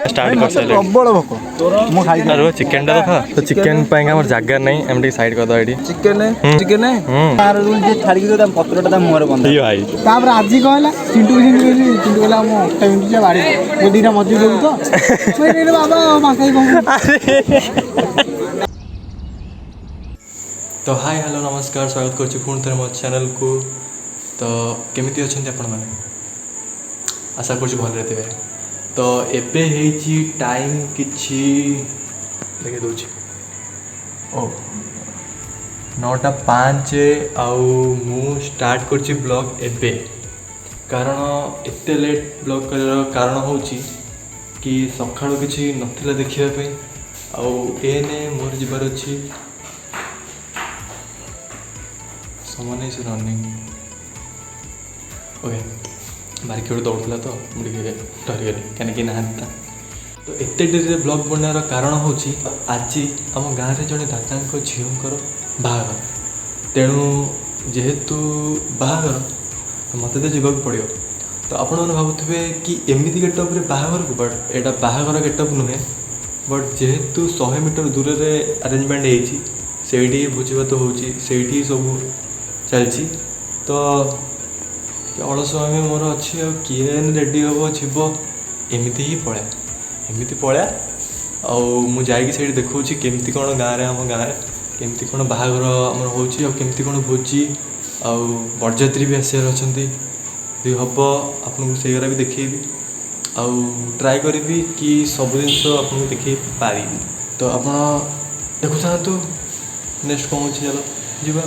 Start कर सारे प्रबल भोक मु खाइ रो चिकन टा खा तो चिकन पाए हमर जगह नहीं एमटी साइड कर दो एडी चिकन तार रूल जे छाड़ी के त पत्रटा त मुहर बंद ई भाई तापर आजी कहला चिंटू कहला हम 8 मिनिट जे बाड़ी वो दीना मजू देबू तो मैं रे बाबा माकाई कहू तो हाय हेलो नमस्कार स्वागत करछि पुन थरे मो चैनल को तो केमिति अछंती आपण माने आशा करछि भल रहते तो एबे हेची टाइम किछि लगे दोछि ओ 9:05 आउ मु स्टार्ट करछि ब्लॉग एबे कारण एते लेट ब्लॉग कर कारण होछि कि सखाळो किछि नथिला देखिबा पे आउ एने मोर जिबार अछि someone is running okay market दौड़ला तो मुझे डरगली कहीं ना तो एत डेरी ब्लॉग बनार कारण हूँ आज आम गाँव में जड़े दादा झीकर बाहागर तेणु जेहेतु बाहागर मत तो जीवाक पड़ो तो आपण मैंने भावुवे कि एमती गेटअप बाहागर को बट एटा बाहागर गेटअप नुहे बट जेहेतु 100 मीटर दूर से अरेंजमेंट होती भोजीभात हो सब चलती तो अलस समय मोर अच्छी किए रेडी हम जीव एमती ही पड़ा मुझे देखा केमती कौन गाँव में आम गाँव केमती कौन बाहागर आम होमती कौन भोजी बरजात्री भी आसार अच्छा हम आपको से भी देखी ट्राए करी कि सब जिन आपको देख पारि तो आप देखु था नेक्स्ट कौन चलो जीवा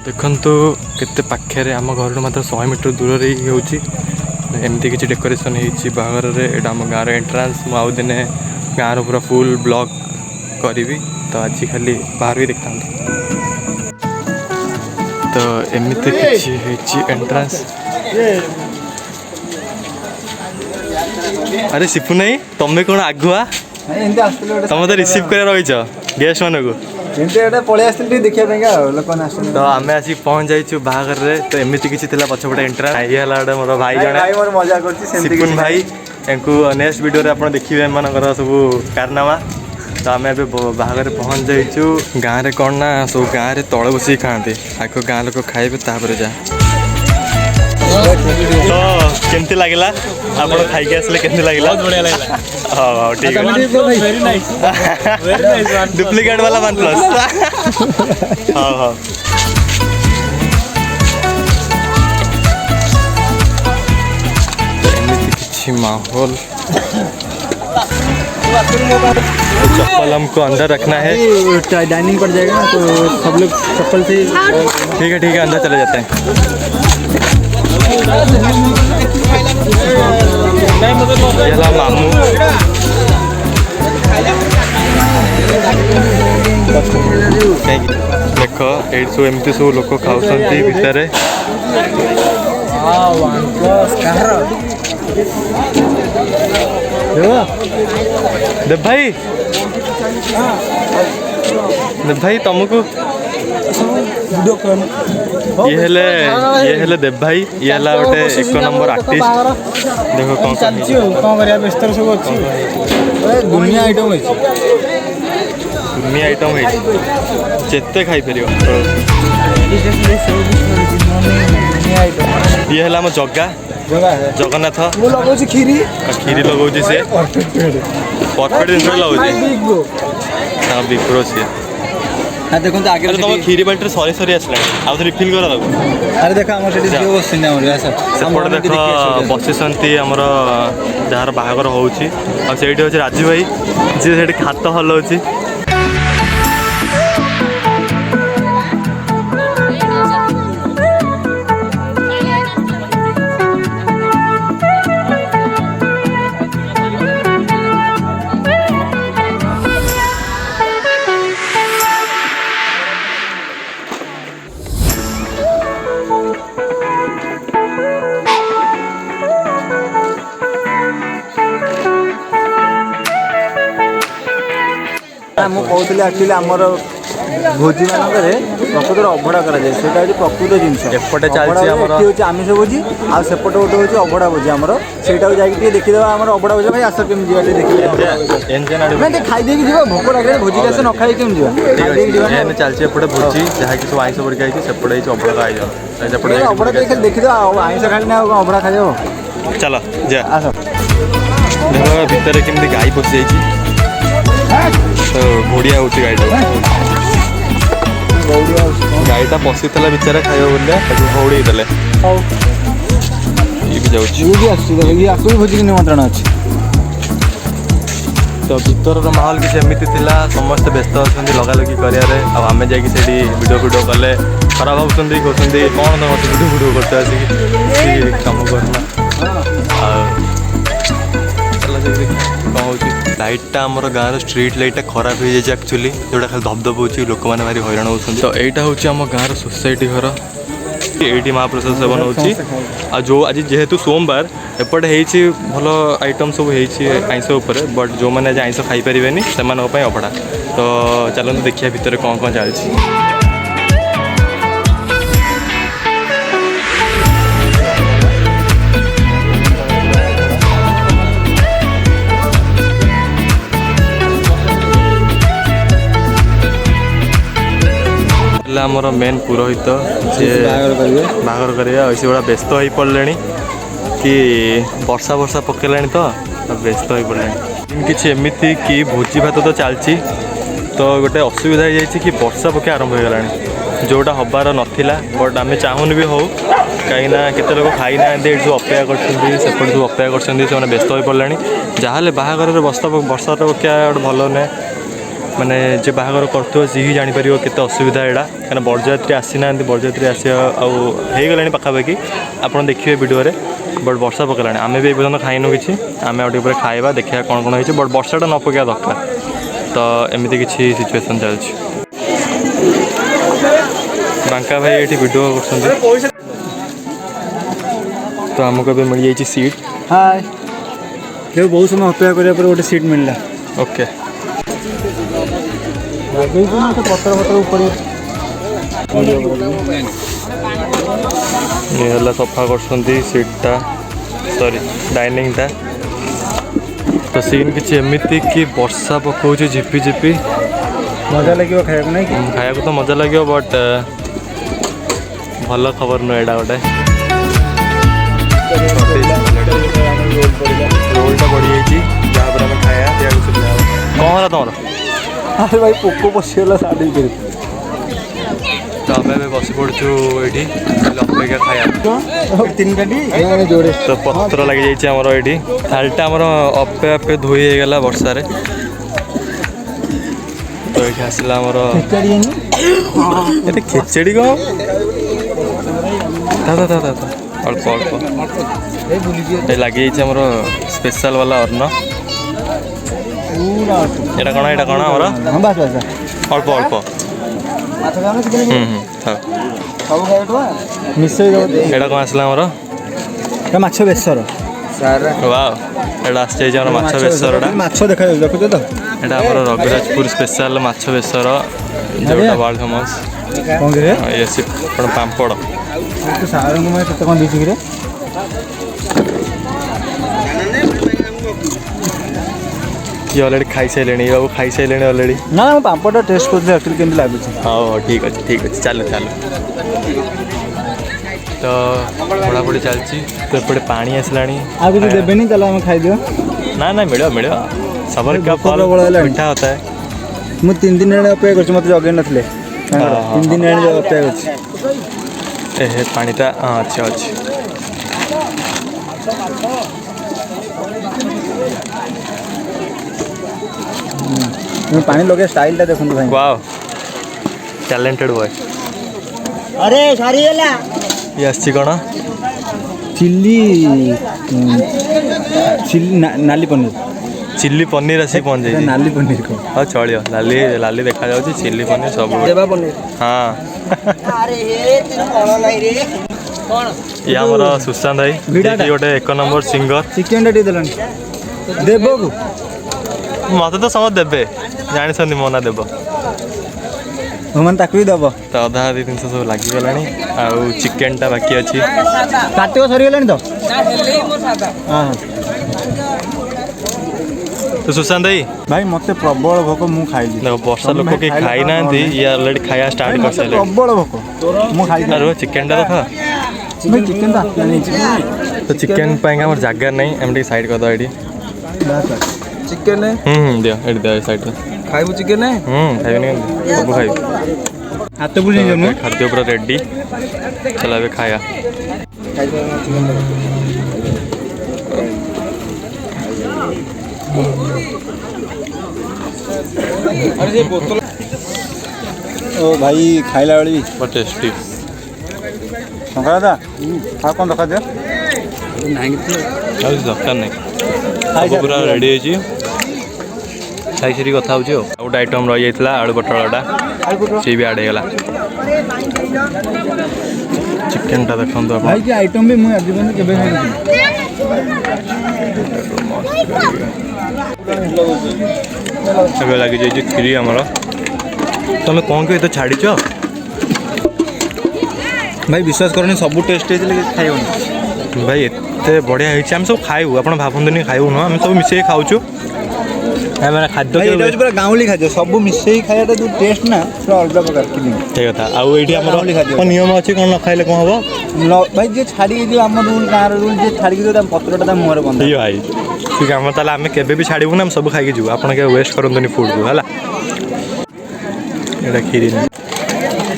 देखु केते पाखे आम घर मात्र 100 मीटर दूर ही होमती किसी डेकोरेशन होती बाहर एटा आम गाँव एंट्रांस मुझे दिने गाँव पूरा फुल ब्लॉग करी तो आज खाली बाहर भी देखता तो एमती किसी एंट्रांस अरे सिपु नहीं तुम्हें कौन आगुआ तुम तो रिसीव कर रही गेस्ट मान को तो आम आस पहुँच जाइए बाहर तो एमती किसी पछपटे एंट्रांस ये मोर भाई जन सिपुन भाई एंकु नेक्स्ट वीडियो आप देखिए एम सब कारनामा तो आम ए बाहर पहुँच जाइए गाँव में कौन ना सब गाँव में तले बस खाते आग गाँ लोक खाइबे तापर जा तो केमती लगला आप खाई आसले केमती लगला हाँ ठीक है डुप्लिकेट वाला 1+ हाँ हाँ एमती माहौल चप्पल हमको अंदर रखना है डाइनिंग पर जाएगा ना तो सब लोग चप्पल से ठीक है अंदर चले जाते हैं मामू देख ये सब एमती सब लोक खाऊँ भितर देव भाई तुमको ये हेले देव भाई ये गोटे 1 नंबर आर्टिस्ट देखो कौन व्यस्त सब अच्छी दुनिया आइटम जिते खाई पार ये है आम जगह जगन्नाथ खीरी लगौर सी परफेक्ट जिन लगुच बिग ब्रो सी देखो आगे तुम खीरी बाल्टी सरी सरी आसला आउ रिफिल कर अरे देख सेपटे देख बसी आमर जार बाहागर होची राजू भाई जी हाथ हलाउची ମୁଁ କହୁଥିଲି ଆକ୍ଚୁଆଲି ଆମର ଭୋଜି ମାନଙ୍କରେ ପ୍ରକୃତରେ ଅଭଡ଼ା କରାଯାଏ, ସେଇଟା ହେଉଛି ପ୍ରକୃତ ଜିନିଷ। ଏପଟେ ଚାଲିଛି ଆମର ଏଠି ହେଉଛି ଆମିଷ ଭୋଜି, ଆଉ ସେପଟେ ଗୋଟେ ହେଉଛି ଅଭଡ଼ା ଭୋଜି ଆମର। ସେଇଟାକୁ ଯାଇକି ଟିକେ ଦେଖିଦେବା ଆମର ଅଭଡ଼ା ଭୋଜି। ଭାଇ ଆସ କେମିତି ଯିବା ଟିକେ ଦେଖିବା। ଟିକେ ଖାଇଦେଇକି ଯିବା, ଭୋକ ଲାଗିଲେ ଭୋଜିରେ ଆସ ନ ଖାଇକି କେମିତି ଯିବା? ଚାଲିଛି ଏପଟେ ଭୋଜି, ଯାହାକି ସବୁ ଆଇଁଷ ପରୀକ୍ଷା ହେଇଛି, ସେପଟେ ହେଇଛି ଅଭଡ଼ା ଆୟୋଜନ। ସେପଟେ ଅଭଡ଼ା ଟିକେ ଦେଖିଦେବା, ଆଉ ଆଇଁଷ ଖାଇଲେ ନା ଆଉ କ'ଣ ଅଭଡ଼ା ଖାଇବ? ଚାଲ ଯା। ଆସ। ଦେଖ ଭିତରେ କେମିତି ଗାଈ ପଶିଯାଇଛି, ତ ଘୋଡ଼ିଆ ହେଉଛି ଗାଈଟା। ଗାଈଟା ପଶିଥିଲା ବିଚାରା ଖାଇବ ବୋଲି ତାକୁ ଘଉଡ଼େଇ ଦେଲେ। ହଉ ଇଏ ବି ଯାଉଛି, ଇଏ ବି ଆସୁଛି, ଆକୁ ବି ଭୋଜିକି ନିମନ୍ତ୍ରଣ ଅଛି। ତ ଭିତରର ମାହୋଲ କିଛି ଏମିତି ଥିଲା, ସମସ୍ତେ ବ୍ୟସ୍ତ ଅଛନ୍ତି ଲଗାଲଗି କରିବାରେ। ଆଉ ଆମେ ଯାଇକି ସେଇଠି ଭିଡ଼ିଓ କଲେ ଖରାପ ଭାବୁଛନ୍ତି, କହୁଛନ୍ତି କ'ଣ ତମ ଭିଡ଼ିଓ କରୁଛ ଆସିକି, କାମ କରୁନା। ଆଉ ଚାଲ ଯାଇକି କ'ଣ ହେଉଛି। ଲାଇଟ୍ଟା ଆମର ଗାଁର ଷ୍ଟ୍ରିଟ୍ ଲାଇଟ୍ଟା ଖରାପ ହେଇଯାଇଛି ଆକ୍ଚୁଆଲି, ଯେଉଁଟା ଖାଲି ଧବଧବ ହେଉଛି, ଲୋକମାନେ ଭାରି ହଇରାଣ ହେଉଛନ୍ତି। ତ ଏଇଟା ହେଉଛି ଆମ ଗାଁର ସୋସାଇଟି ଘର, ଏଇଠି ମହାପ୍ରସାଦ ସେବନ ହେଉଛି। ଆଉ ଯେଉଁ ଆଜି ଯେହେତୁ ସୋମବାର ଏପଟେ ହେଇଛି ଭଲ ଆଇଟମ୍ ସବୁ ହେଇଛି ଆଇଁଷ ଉପରେ, ବଟ୍ ଯେଉଁମାନେ ଆଜି ଆଇଁଷ ଖାଇପାରିବେନି ସେମାନଙ୍କ ପାଇଁ ଅଭଡ଼ା। ତ ଚାଲନ୍ତୁ ଦେଖିବା ଭିତରେ କ'ଣ କ'ଣ ଚାଲିଛି। ଆମର ମେନ୍ ପୁରୋହିତ ଯିଏ ବାହାଘର କରିବେ, ଆଉ ସେଗୁଡ଼ା ବ୍ୟସ୍ତ ହୋଇପଡ଼ିଲେଣି କି ବର୍ଷା ପକେଇଲାଣି, ତ ବ୍ୟସ୍ତ ହୋଇପଡ଼ିଲେଣି। କିଛି ଏମିତି କି ଭୋଜି ଭାତ ତ ଚାଲିଛି, ତ ଗୋଟେ ଅସୁବିଧା ହେଇଯାଇଛି କି ବର୍ଷା ପକେଇ ଆରମ୍ଭ ହୋଇଗଲାଣି, ଯେଉଁଟା ହେବାର ନଥିଲା। ବଟ୍ ଆମେ ଚାହୁଁନି ବି ହେଉ, କାହିଁକିନା କେତେ ଲୋକ ଖାଇନାହାନ୍ତି, ଏଠି ସବୁ ଅପେକ୍ଷା କରିଛନ୍ତି, ସେପଟେ ସବୁ ଅପେକ୍ଷା କରିଛନ୍ତି, ସେମାନେ ବ୍ୟସ୍ତ ହୋଇପଡ଼ିଲେଣି। ଯାହାହେଲେ ବାହାଘରରେ ବର୍ଷା ପକେଇବା ଗୋଟେ ଭଲ ନୁହେଁ, ମାନେ ଯେ ବାହାଘର କରୁଥିବ ସିଏ ହିଁ ଜାଣିପାରିବ କେତେ ଅସୁବିଧା ଏଇଟା। କାହିଁକିନା ବରଯାତ୍ରୀ ଆସିନାହାନ୍ତି, ବରଯାତ୍ରୀ ଆସିବା ଆଉ ହେଇଗଲାଣି ପାଖାପାଖି, ଆପଣ ଦେଖିବେ ଭିଡ଼ିଓରେ। ବଟ୍ ବର୍ଷା ପକେଇଲାଣି, ଆମେ ବି ଏ ପର୍ଯ୍ୟନ୍ତ ଖାଇନୁ କିଛି, ଆମେ ଆଉ ଟିକେ ପରେ ଖାଇବା, ଦେଖିବା କ'ଣ କ'ଣ ହେଇଛି। ବଟ୍ ବର୍ଷାଟା ନ ପକେଇବା ଦରକାର, ତ ଏମିତି କିଛି ସିଚୁଏସନ୍ ଚାଲିଛି। ବାଙ୍କା ଭାଇ ଏଇଠି ଭିଡ଼ିଓ କରୁଛନ୍ତି, ତ ଆମକୁ ଏବେ ମିଳିଯାଇଛି ସିଟ୍। ହାଏ, ବହୁତ ସମୟ ଅପେକ୍ଷା କରିବା ପରେ ଗୋଟେ ସିଟ୍ ମିଳିଲା। ଓକେ, ପତ୍ର ଉପରେ ଇଏ ହେଲା ସଫା କରୁଛନ୍ତି ସିଟ୍ଟା, ସରି ଡାଇନିଂଟା। ତ ସିନ୍ କିଛି ଏମିତି କି ବର୍ଷା ପକାଉଛି ଝିପି ଝିପି, ମଜା ଲାଗିବ ଖାଇବାକୁ, ନାଇଁ କି? ଖାଇବାକୁ ତ ମଜା ଲାଗିବ, ବଟ୍ ଭଲ ଖବର ନୁହେଁ ଏଇଟା ଗୋଟେ। ରୋଲ୍ଟା ବଢ଼ିଯାଇଛି, ଯାହାପରେ ଆମେ ଖାଇବା ପିଇବାକୁ ସୁବିଧା ହେବ। କ'ଣ ହେଲା ତୁମର? ଆରେ ଭାଇ ପୋକ ପଶିଗଲା ଶାଢ଼ୀ ଭିତରେ। ତ ଆମେ ଏବେ ବସି ପଡ଼ୁଛୁ ଏଇଠି ଅପେକ୍ଷା ଖାଇବା। ଯୋଡ଼େ ତ ପତ୍ର ଲାଗିଯାଇଛି ଆମର ଏଇଠି, ଥାଳିଟା ଆମର ଆପେ ଧୋଇ ହେଇଗଲା ବର୍ଷାରେ। ତ ଏଇଠି ଆସିଲା ଆମର ଏତେ ଖେଚେଡ଼ି କ'ଣ, ଅଳ୍ପ ଲାଗିଯାଇଛି ଆମର ସ୍ପେଶାଲ୍ ବାଲା ଅନ୍ନ। ଏଇଟା କ'ଣ ଆମର ଅଳ୍ପ ମିଶେଇ ଦେବ। ଏଇଟା କ'ଣ ଆସିଲା ଆମର ମାଛ ବେସର। ୱାଓ, ଏଇଟା ଆସିଯାଇଛି ଆମର ମାଛ ବେସରଟା। ମାଛ ଦେଖାଯାଉଛି, ଦେଖୁଛ ତ? ଏଇଟା ଆମର ରଘୁରାଜପୁର ସ୍ପେଶାଲ୍ ମାଛ ବେସର, ଯେଉଁଟା ୱାର୍ଲଡ ଫେମସ୍। ଇଏ କ'ଣ ପାମ୍ପଡ଼। ସାରଙ୍କୁ କେତେ କ'ଣ ଦେଇଛି କିରେ? କିଏ ଅଲରେଡ଼ି ଖାଇସାରିଲେଣି, ବାବୁ ଖାଇସାରିଲେଣି ଅଲରେଡ଼ି। ନା ମୁଁ ପାମ୍ପଡ଼ଟା ଟେଷ୍ଟ କରୁଥିଲି ଆକ୍ଚୁଆଲି କେମିତି ଲାଗୁଛି। ହଉ ଠିକ୍ ଅଛି ଚାଲୁ। ତ ପଢ଼ାପଢ଼ି ଚାଲିଛି, ତ ଏପଟେ ପାଣି ଆସିଲାଣି। ଆଉ କିଛି ଦେବେନି, ଚାଲ ଆମେ ଖାଇଦିଅ। ନା ମିଳିବ ସବର କା ଫଳ ମିଠା होता है। ମୁଁ 3 ଦିନ ହେଲାଣି ଅପେକ୍ଷା କରିଛି, ମୋତେ ଜଗେଇ ନଥିଲେ। 3 ଦିନ ହେଲାଣି ଅପେକ୍ଷା କରିଛି। ପାଣିଟା ଅଛି। ପାଣି ଲଗେଇବା ଷ୍ଟାଇଲଟା ଦେଖନ୍ତୁ ଭାଇ। Wow, talented boy. ଆରେ ସରିଗଲା। ଇଏ ଆସିଛି କ'ଣ? ଚିଲି ନାଲି ପନିର। ଚିଲି ପନିର ଆସିକି ପହଞ୍ଚାଇଛି। ନାଲି ପନିର ହଁ ଚଳିବ, ଲାଲି ଦେଖାଯାଉଛି। ଚିଲି ପନିର ସବୁ। ହଁ, ଇଏ ଆମର ସୁଶାନ୍ତ ଭାଇ, ଯିଏକି ଗୋଟେ 1 ନମ୍ବର ସିଙ୍ଗର। ଚିକେନଟା ଟିକେ ଦେଲାନି ଦେବକୁ। मत तो समझ देबे जानी मोना देव ମାନେ ତାକୁ ବି ଦେବ। तो अधा आधी जिन सब लगिगलानी आउ चिकेन टा बाकी अच्छी କାର୍ତ୍ତିକ ସରିଗଲାଣି ତ? ହଁ तो सुशांत भाई ଭାଇ ମୋତେ ପ୍ରବଳ ଭୋକ ମୁଁ ଖାଇଲି। देखो वर्षा लोक के खाई ना ये ऑलरेडी खाया स्टार्ट कर सारे ପ୍ରବଳ ଭୋକ ମୁଁ खाई अरे चिकेन टा देखा ଭାଇ ଚିକେନ ତ ଆସିଲାଣି। तो चिकेन पाएंगे हमर जगह नहीं एमटी साइड कर दो एडी ଚିକେନ दियो एडी दियो साइड में ଖାଇବୁ ଚିକେନ खाइबे नहीं सब खाइबे ହାତ ବୁଲି ଯାଉନୁ। खाद्य पूरा रेडी चला बे खाया ଓ ଭାଇ ଖାଇଲା ବେଳେ ବି बहुत टेस्टी ଶଙ୍କା ଦାଦା ଆଉ କ'ଣ ଦରକାର ଦିଅ? ଆଉ ଦରକାର ନାହିଁ ସବୁ ପୁରା ରେଡ଼ି ହେଇଛି ଖାଇସାରି କଥା ହେଉଛି ଆଉ ଗୋଟେ ଆଇଟମ୍ ରହିଯାଇଥିଲା ଆଳୁ ପୋଟଳଟା ସିଏ ବି ଆଡ଼୍ ହେଇଗଲା ଚିକେନଟା ଦେଖନ୍ତୁ ଆପଣ ଭାଇ କି ଆଇଟମ୍ ବି ମୁଁ ଆଜି ପର୍ଯ୍ୟନ୍ତ କେବେ ଖାଇନଥିଲି। ଏବେ ଲାଗିଯାଇଛି କ୍ଷୀରି ଆମର ତମେ କ'ଣ କି ଏତେ ଛାଡ଼ିଛ ଭାଇ ବିଶ୍ୱାସ କରନି ସବୁ ଟେଷ୍ଟ ହେଇଥିଲେ କିଛି ଖାଇବନି। ଭାଇ ଏତେ ବଢ଼ିଆ ହେଇଛି ଆମେ ସବୁ ଖାଇବୁ ଆପଣ ଭାବନ୍ତୁନି ଖାଇବୁନୁ ଆମେ ସବୁ ମିଶେଇକି ଖାଉଛୁ ଆମେ ଖାଦ୍ୟ ଭାଇ ଏଇଟା ହେଉଛି ପୁରା ଗାଉଁଲି ଖାଦ୍ୟ ସବୁ ମିଶେଇ ଖାଇବାଟା ଯେଉଁ ଟେଷ୍ଟ ନା ପୁରା ଅଲଗା ପ୍ରକାର ଫିଲିଂ। ସେଇ କଥା ଆଉ ଏଇଠି ଆମର ଗାଉଁଲି ଖାଦ୍ୟ। କ'ଣ ନିୟମ ଅଛି କ'ଣ ନ ଖାଇଲେ କ'ଣ ହବ ଭାଇ ଯିଏ ଛାଡ଼ିକି ଯିବ ଆମ ରୁଲ୍ ଗାଁର ରୁଲ୍ ଯିଏ ଛାଡ଼ିକି ଯିବ ତା ପତ୍ରଟା ତା ମୁହଁରେ ବନ୍ଧା। ଠିକ୍ ଭାଇ ଠିକ୍ ଆମର ତାହେଲେ ଆମେ କେବେ ବି ଛାଡ଼ିବୁନି ଆମେ ସବୁ ଖାଇକି ଯିବୁ ଆପଣ କେବେ ୱେଷ୍ଟ କରନ୍ତୁନି ଫୁଡ଼କୁ ହେଲା ଏଇଟା କ୍ଷୀରି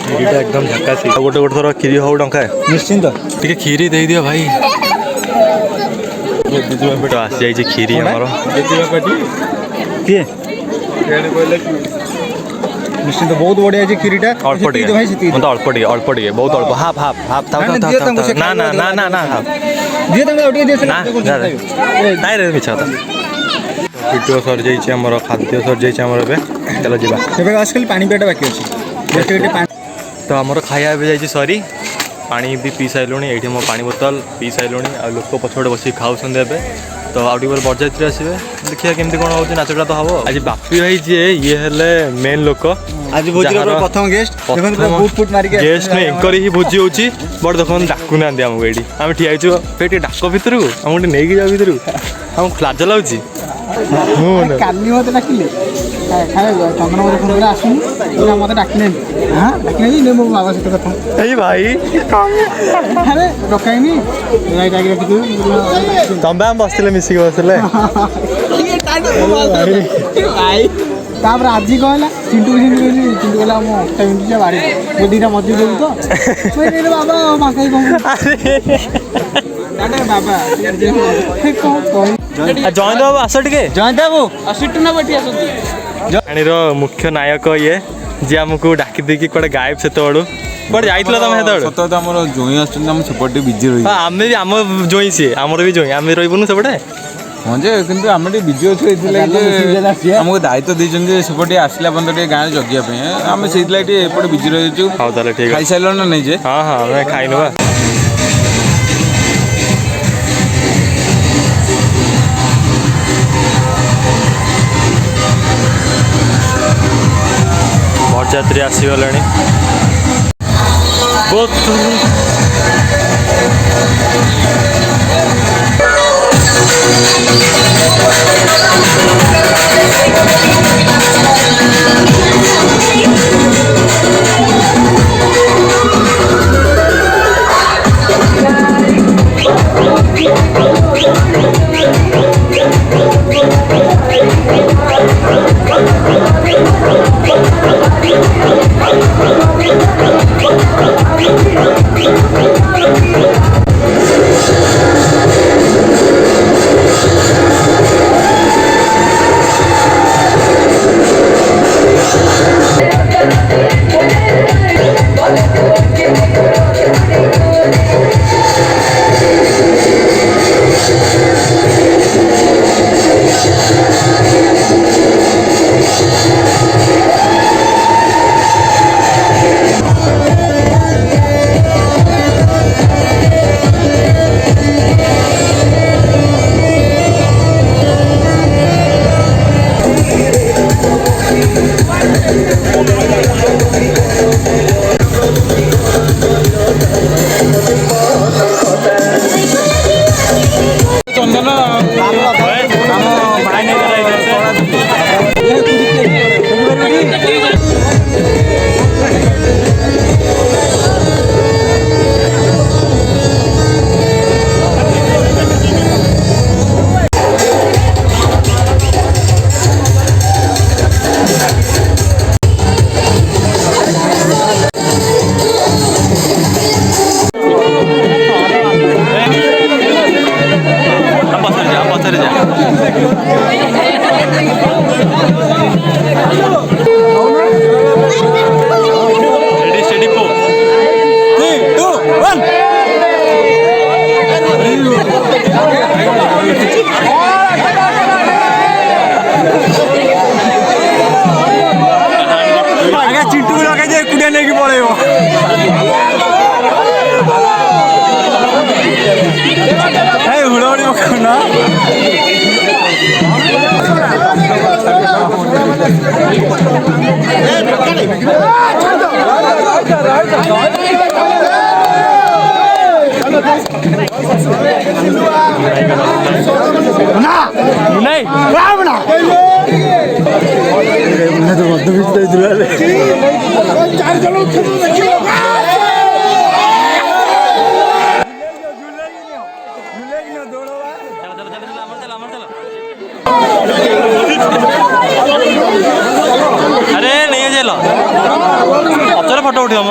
କ୍ଷୀରିଟା ଏକଦମ ଝାକାସି ଆଉ ଗୋଟେ ଥର କ୍ଷୀରି ହଉ ଟଙ୍କାଏ ନିଶ୍ଚିନ୍ତ ଟିକେ କ୍ଷୀରି ଦେଇଦିଅ ଭାଇ ତ ଆସିଯାଇଛି କ୍ଷୀରି ଆମର କିଏ ନିଶ୍ଚିନ୍ତ ବହୁତ ବଢ଼ିଆ ହେଇଛି କ୍ଷୀରିଟା ଅଳ୍ପ ଟିକେ ଭାଇ ସେତିକି ମତେ ଅଳ୍ପ ଟିକେ ବହୁତ ଅଳ୍ପ ହାଫ୍ ହାଫ୍ ହାଫ୍ ଥାଉ ନା, ଦିଅ ତାଙ୍କୁ ସେ ନା ନା ନା ନା ନା ହାଫ୍ ଯିଏ ତାଙ୍କୁ ଆଉ ଟିକେ ଦିଏ ନା ନାଇଁ ରେ ମିଛ କଥା ଭିଡ଼ିଓ ସରିଯାଇଛି ଆମର ଖାଦ୍ୟ ସରିଯାଇଛି ଆମର ଏବେ ଚାଲ ଯିବା ଏବେ ଆସ ଖାଲି ପାଣି ପିଆଟା ବାକି ଅଛି ଟିକେ ପାଣି ତ ଆମର ଖାଇବା ଏବେ ଯାଇଛି ସରି ପାଣି ବି ପିଇ ସାରିଲୁଣି ଏଇଠି ମୋ ପାଣି ବୋତଲ ପିଇ ସାରିଲୁଣି ଆଉ ଲୋକ ପଛପଟେ ବସିକି ଖାଉଛନ୍ତି ଏବେ ତ ଆଉ ଟିକେ ପରେ ବରଯାତ୍ରୀ ଆସିବେ ଦେଖିବା କେମିତି କ'ଣ ହେଉଛି ନାଚଟା ତ ହେବ ଆଜି ବାପି ଭାଇ ଯିଏ ଇଏ ହେଲେ ମେନ୍ ଲୋକ ଆଜି ଭୋଜିର ପ୍ରଥମ ଗେଷ୍ଟ ଗେଷ୍ଟ ନେଇ ଏଙ୍କରି ହିଁ ଭୋଜି ହେଉଛି ବଟ୍ ଦେଖନ୍ତୁ ଡାକୁନାହାନ୍ତି ଆମକୁ ଏଇଠି ଆମେ ଠିଆ ହେଇଛୁ ଟିକେ ଡାକ ଭିତରକୁ ଆମକୁ ଟିକେ ନେଇକି ଯାଉ ଭିତରକୁ ଆମକୁ ଲାଜ ଲାଗୁଛି କାଲି ମତେ ଡାକିଲେ ଚନ୍ଦନ ମତେ ଫୋନ କଲେ ଆସୁନି ମତେ ଡାକିନାହାନ୍ତି ଡାକିନାହାନ୍ତି ମୋ ବାବା ସହିତ କଥା ଏଇ ଭାଇ ଆରେ ଡକାଇନି ଡାକି ରଖିଥିବୁ ତମେ ଆମେ ବସିଥିଲେ ମିଶିକି ବସିଲେ ତାପରେ ଆଜି କ'ଣ ହେଲା ଚିଣ୍ଟୁ କହିଲି ଚିଣ୍ଟୁ କହିଲା ମୋ ଅଟା ମିନିଟ୍ ବାଡ଼ି ମୁଁ ଦୁଇଟା ମଜୁରୀ ଦେବୁ ତ ବାବା ମାକା ବାବା ଜୟନ୍ତ ବାବୁ ଆସ ଟିକେ ଜୟନ୍ତ ବାବୁ ପାଣିର ମୁଖ୍ୟ ନାୟକ ଇଏ ଯିଏ ଆମକୁ ଡାକି ଦେଇକି କୁଆଡ଼େ ଗାୟବ ସେତେବେଳୁ କୁଆଡ଼େ ଯାଇଥିଲ ତମେ ସେତେବେଳେ ସତ ଆମର ଜଇଁ ଆସୁଛନ୍ତି ଆମ ସେପଟେ ବିଜି ରହି ଆମେ ବି ଆମ ଜଇଁ ସିଏ ଆମର ବି ଜଇଁ ଆମେ ରହିବୁନୁ ସେପଟେ ହଁ ଯେ କିନ୍ତୁ ଆମେ ଟିକେ ବିଜି ଅଛୁ ଏଥିଲାଗି ଯେ ଆମକୁ ଦାୟିତ୍ୱ ଦେଇଛନ୍ତି ଯେ ସେପଟେ ଆସିଲା ପର୍ଯ୍ୟନ୍ତ ଟିକେ ଗାଁରେ ଜଗିବା ପାଇଁ ଆମେ ସେଇଥିଲାଗି ଟିକେ ଏପଟେ ବିଜି ରହିଛୁ ହଉ ତାହେଲେ ଠିକ୍ ଅଛି ଖାଇସାରିଲ ନା ନାଇଁ ଯେ ହଁ ହଁ ଆମେ ଖାଇନୁ ବା ବରଯାତ୍ରୀ ଆସିଗଲେଣି ବହୁତ Ready, steady, po. 3, 2, 1. आगे चिंटू लगे जे कुड़िया नहीं पड़ेगा हुड़ाहुड़ी ना नहीं तो अरे नहीं है जेल चलो फोटो उठे हम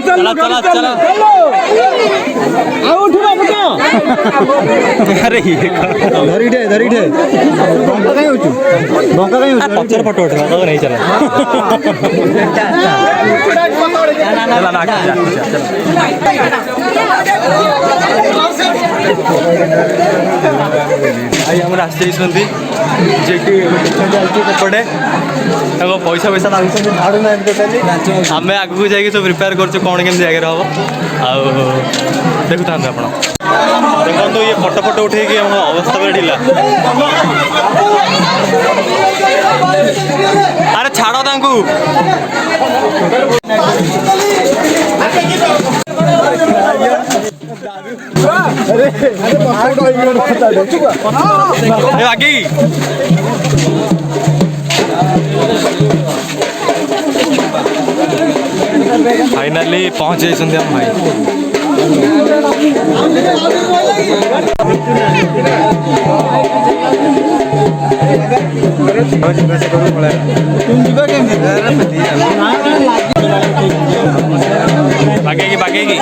चलो चलो चलो अरे धरी ठे बंका कहीं होचु पचर फोटो उठे नहीं चला चला ना भाई आम आसते सेपटे पैसा पैसा आम आगू जा सब प्रिपेयर कर कौन के जगह हम देखुता आप देखो ये फोटो फोटो उठे अवस्था पूरा ढिला अरे छाड़ तांकू आगे फाइनली पहुंच जाइए हम भाई बागेगी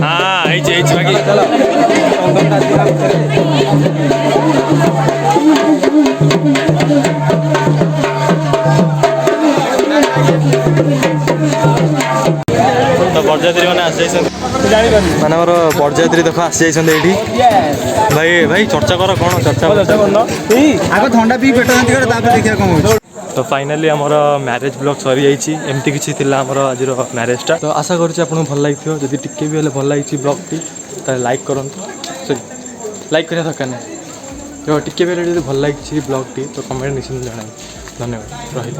हाँ बाकी तो बरजात्री मैंने आसी मैंने बरजात्री देख आसी जाइए भाई भाई चर्चा कर कौन चर्चा आगे ठंडा पी पेट देखा कौन तो फाइनाली आमर मैरेज ब्लॉग सरी जाइए एमती किसी आमर आज मैरेजटा तो आशा करुँच आपको भल लगी जब टिके भी हेल्ले भल लगी ब्लॉगटी तो लाइक करूँ सॉरी लाइक करने दरकार नहीं जो टिके भी हेल्ले भल लगी ब्लॉगटी तो कमेंट निश्चित जन धन्यवाद रही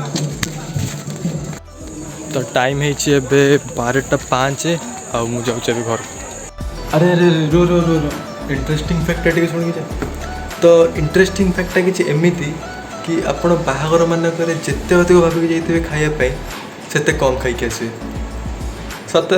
तो टाइम है 12:05 आ मुझे घर अरे अरे रो रो रो रो इंटरेस्टिंग फैक्टा टे शुणी तो इंटरेस्टिंग फैक्टा कि एमती कि आपण बाहागर मानक जिते अधिक भाविक जाइए खायापी से कम खाई आसवे सत